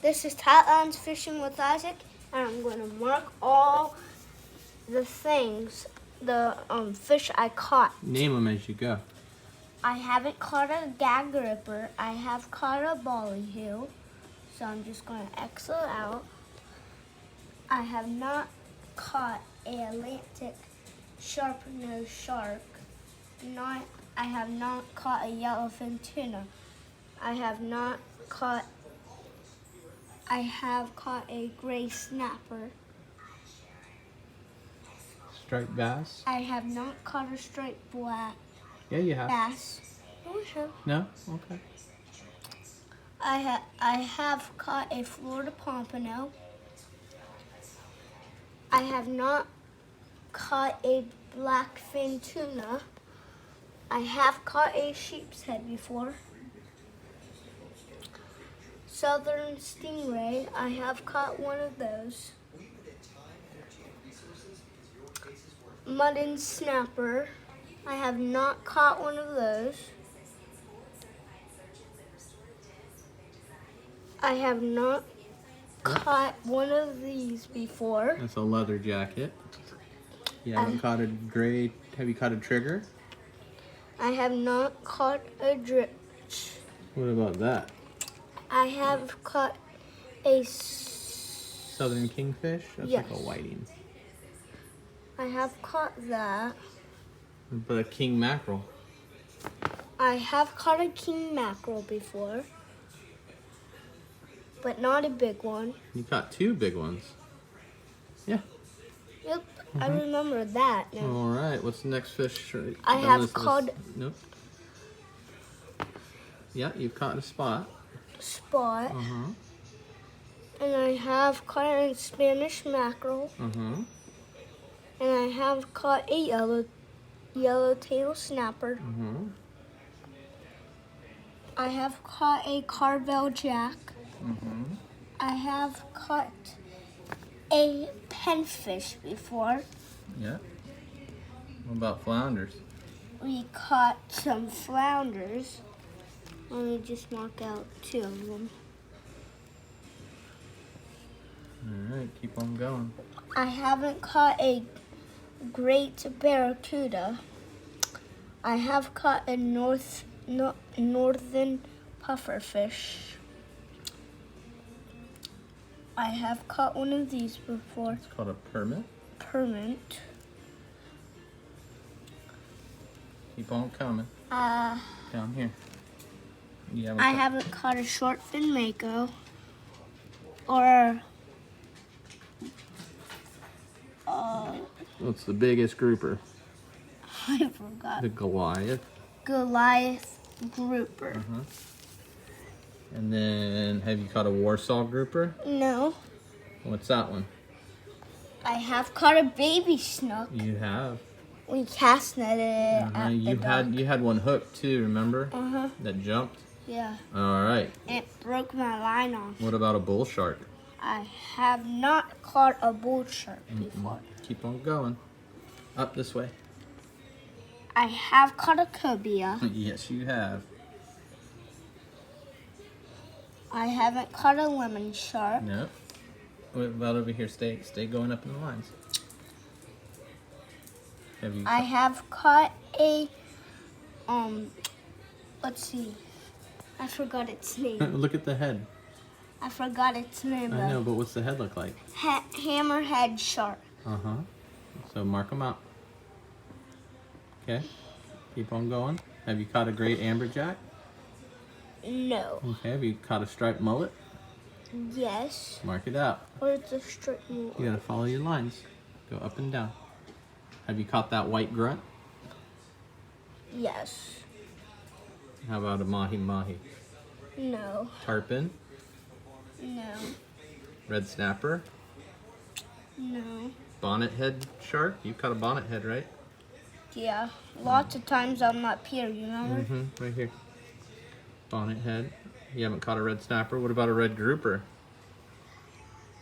This is Tatlands Fishing with Isaac, and I'm going to mark all the things, the fish I caught. Name them as you go. I haven't caught a gag gripper. I have caught a ballyhoo, so I'm just going to X it out. I have not caught a Atlantic sharp-nosed shark. I have not caught a yellowfin tuna. I have caught a gray snapper. Striped bass? I have not caught a striped black Yeah, you have. bass. Oh, sure. No? Okay. I have caught a Florida pompano. I have not caught a blackfin tuna. I have caught a sheep's head before. Southern stingray, I have caught one of those. Mutton snapper, I have not caught one of those. I have not caught one of these before. That's a leather jacket. You haven't caught a gray. Have you caught a trigger? I have not caught a dritch. What about that? I have caught a Southern kingfish? That's Yes. like a whiting. I have caught that. But a king mackerel. I have caught a king mackerel before, but not a big one. You caught two big ones. Yeah. Yep, I remember that now. All right. What's the next fish? I have caught Nope. Yeah, you've caught a spot. spot, Uh-huh. and I have caught a Spanish mackerel, Uh-huh. and I have caught a yellowtail snapper. Uh-huh. I have caught a carvel jack. Uh-huh. I have caught a penfish before. Yeah. What about flounders? We caught some flounders. Let me just mark out two of them. All right, keep on going. I haven't caught a great barracuda. I have caught a northern pufferfish. I have caught one of these before. It's called a permit. Permit. Keep on coming. Down here. You haven't I caught- haven't caught a shortfin mako or What's the biggest grouper? I forgot. The Goliath. Goliath grouper. And then, have you caught a Warsaw grouper? No. What's that one? I have caught a baby snook. You have. We cast netted it at You the had dock. you had one hooked too. Remember? Uh-huh. That jumped. Yeah. All right. It broke my line off. What about a bull shark? I have not caught a bull shark before. Keep on going. Up this way. I have caught a cobia. Yes, you have. I haven't caught a lemon shark. Nope. What about over here? Stay going up in the lines. Have you? I have caught a let's see. I forgot its name. Look at the head. I forgot its name I know, though. but what's the head look like? Hammerhead shark. Uh-huh. So mark them out. Okay. Keep on going. Have you caught a great amberjack? No. Okay. Have you caught a striped mullet? Yes. Mark it out. Where's the strip more? You gotta follow your lines. Go up and down. Have you caught that white grunt? Yes. How about a mahi-mahi? No. Tarpon? No. Red snapper? No. Bonnet head shark? You caught a bonnet head, right? Yeah. Lots of times I'm up here, you remember? Mm-hmm. Right here. Bonnet head. You haven't caught a red snapper. What about a red grouper?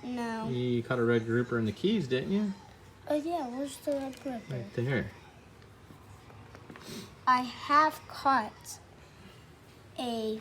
No. You caught a red grouper in the Keys, didn't you? Oh yeah, where's the red grouper? Right there. I have caught a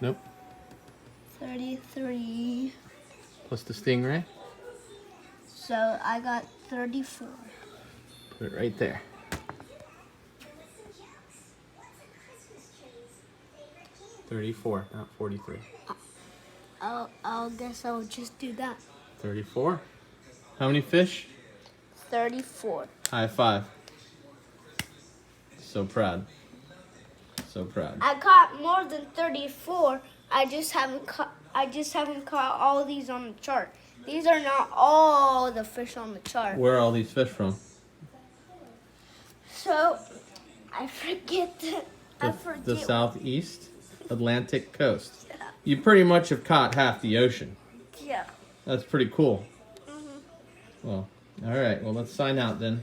Nope. 33. Plus the stingray. So I got 34. Put it right there. 34, not 43. I'll guess I'll just do that. 34. How many fish? 34. High five. So proud. So proud. I caught more than 34. I just haven't caught all these on the chart. These are not all the fish on the chart. Where are all these fish from? So I forget The southeast Atlantic coast. You pretty much have caught half the ocean. Yeah. That's pretty cool. Well, all right. Well, let's sign out then.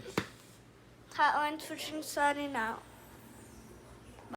Hotline Fishing signing out.